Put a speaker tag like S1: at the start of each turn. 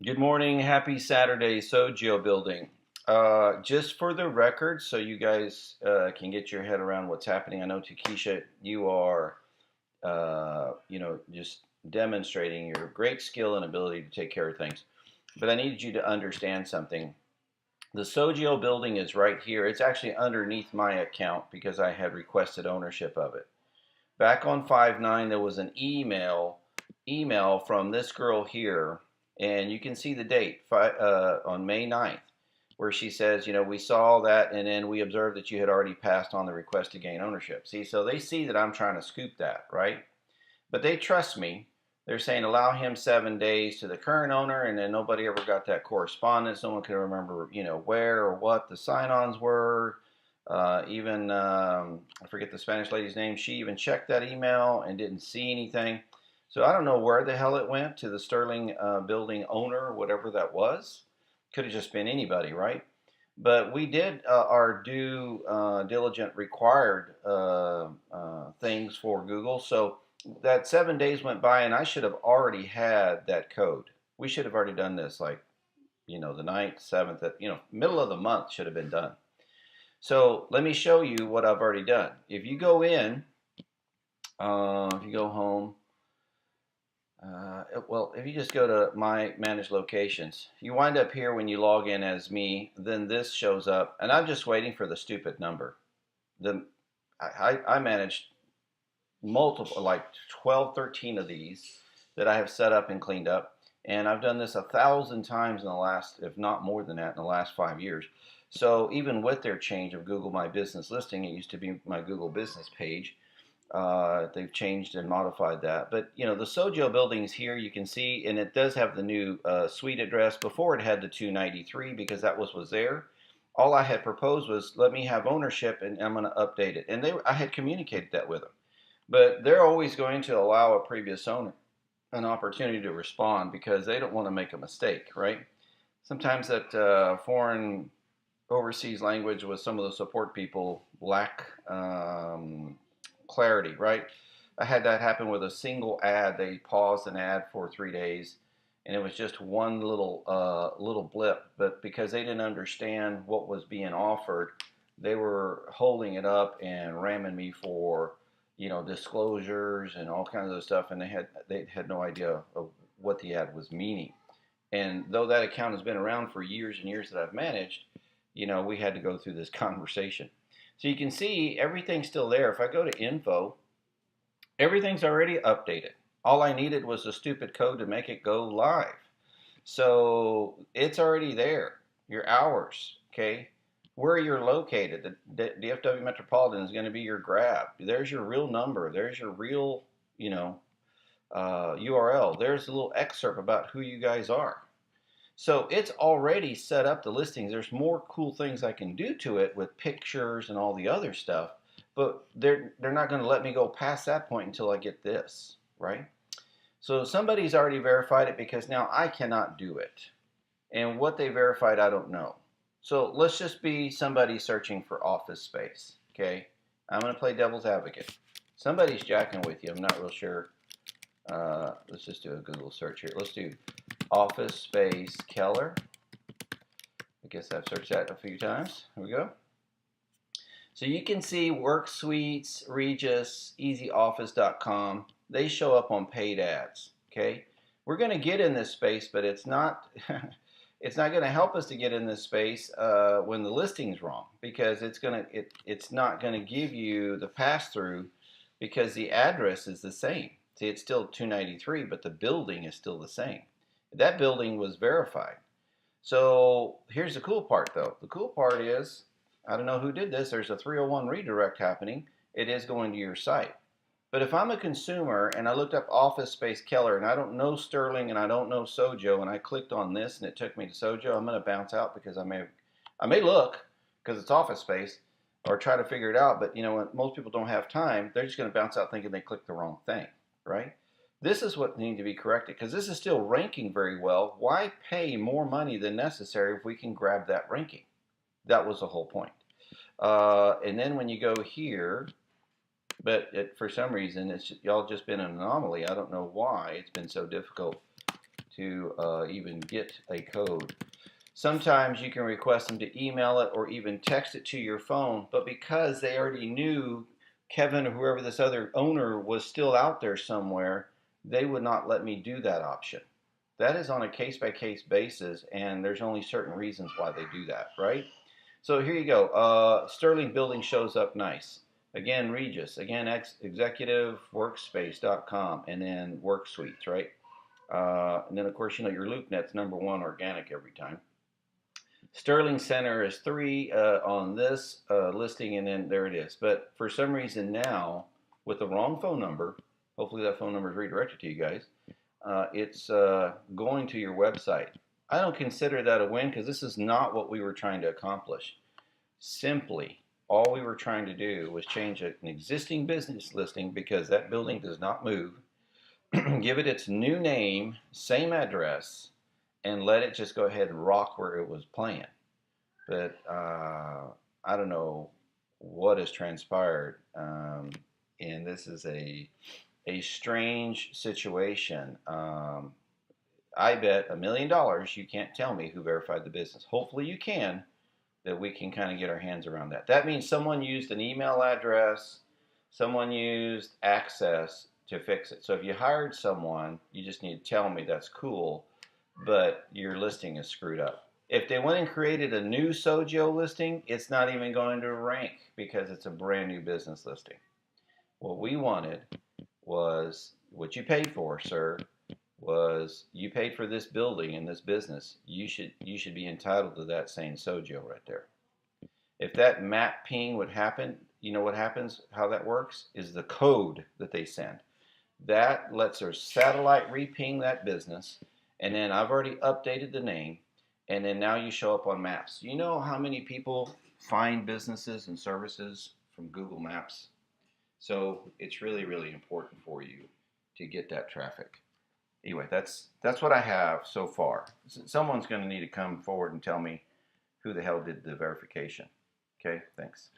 S1: Good morning. Happy Saturday, Sogeo Building. Just for the record, so you guys can get your head around what's happening. I know, Takesha, you are, just demonstrating your great skill and ability to take care of things. But I needed you to understand something. The Sogeo Building is right here. It's actually underneath my account because I had requested ownership of it. Back on 5/9, there was an email from this girl here, and you can see the date on May 9th, where she says, we saw that, and then we observed that you had already passed on the request to gain ownership. See, so they see that I'm trying to scoop that, right? But they trust me. They're saying allow him 7 days to the current owner, and then nobody ever got that correspondence. No one can remember, where or what the sign-ons were. Even I forget the Spanish lady's name. She even checked that email and didn't see anything. So I don't know where the hell it went to the Sterling building owner, whatever that was. Could have just been anybody, right? But we did our due diligent required things for Google. So that 7 days went by, and I should have already had that code. We should have already done this, like, the 9th, 7th, middle of the month should have been done. So let me show you what I've already done. If you go in, if you go home, if you just go to my managed locations, you wind up here when you log in as me, then this shows up, and I'm just waiting for the stupid number. I managed multiple, like 12, 13 of these that I have set up and cleaned up. And I've done this 1,000 times in the last, if not more than that, in the last 5 years. So even with their change of Google My Business listing, it used to be my Google Business page. They've changed and modified that. But the Sogeo building is here. You can see, and it does have the new suite address. Before it had the 293 because that was there. All I had proposed was let me have ownership, and I'm going to update it. And I had communicated that with them. But they're always going to allow a previous owner an opportunity to respond because they don't want to make a mistake, right? Sometimes that foreign overseas language with some of the support people lack clarity, right? I had that happen with a single ad. They paused an ad for 3 days, and it was just one little blip. But because they didn't understand what was being offered, they were holding it up and ramming me for disclosures and all kinds of stuff, and they had no idea of what the ad was meaning. And though that account has been around for years and years that I've managed, we had to go through this conversation. So you can see everything's still there. If I go to info, everything's already updated. All I needed was a stupid code to make it go live. So it's already there. Your hours, okay? Where you're located, the DFW Metropolitan is going to be your grab. There's your real number. There's your real, URL. There's a little excerpt about who you guys are. So it's already set up the listings. There's more cool things I can do to it with pictures and all the other stuff, but they're not going to let me go past that point until I get this, right? So somebody's already verified it because now I cannot do it. And what they verified, I don't know. So let's just be somebody searching for office space, okay? I'm going to play devil's advocate. Somebody's jacking with you. I'm not real sure. Let's just do a Google search here. Let's do office space Keller. I guess I've searched that a few times. Here we go. So you can see Work Suites, Regus, EasyOffice.com. They show up on paid ads. Okay, we're going to get in this space, but it's not it's not going to help us to get in this space when the listing's wrong, because it's not going to give you the pass through because the address is the same. See, it's still 293, but the building is still the same. That building was verified. So here's the cool part, though. The cool part is, I don't know who did this. There's a 301 redirect happening. It is going to your site. But if I'm a consumer and I looked up Office Space Keller and I don't know Sterling and I don't know Sogeo and I clicked on this and it took me to Sogeo, I'm going to bounce out because I may look because it's Office Space or try to figure it out. But when most people don't have time, they're just going to bounce out thinking they clicked the wrong thing, right? This is what needs to be corrected because this is still ranking very well. Why pay more money than necessary if we can grab that ranking? That was the whole point. And then when you go here, but for some reason, y'all just been an anomaly. I don't know why it's been so difficult to even get a code. Sometimes you can request them to email it or even text it to your phone, but because they already knew Kevin or whoever this other owner was still out there somewhere, they would not let me do that option. That is on a case-by-case basis, and there's only certain reasons why they do that, right? So here you go. Sterling Building shows up nice. Again, Regis. Again, executiveworkspace.com, and then Work Suites, right? And then, of course, your LoopNet's #1 organic every time. Sterling Center is 3 on this listing, and then there it is. But for some reason now, with the wrong phone number, hopefully that phone number is redirected to you guys, it's going to your website. I don't consider that a win because this is not what we were trying to accomplish. Simply, all we were trying to do was change an existing business listing because that building does not move, give it its new name, same address, and let it just go ahead and rock where it was playing. But I don't know what has transpired, and this is a strange situation. I bet $1 million you can't tell me who verified the business. Hopefully you can, that we can kind of get our hands around that. That means someone used an email address, someone used access to fix it. So if you hired someone, you just need to tell me that's cool, but your listing is screwed up. If they went and created a new Sojo listing, it's not even going to rank because it's a brand new business listing. What we wanted was what you paid for, sir, was you paid for this building and this business. You should be entitled to that same Sojo right there. If that map ping would happen, you know what happens, how that works, is the code that they send. That lets their satellite reping that business, and then I've already updated the name, and then now you show up on maps. You know how many people find businesses and services from Google Maps? So it's really, really important for you to get that traffic. Anyway, that's what I have so far. Someone's going to need to come forward and tell me who the hell did the verification. Okay, thanks.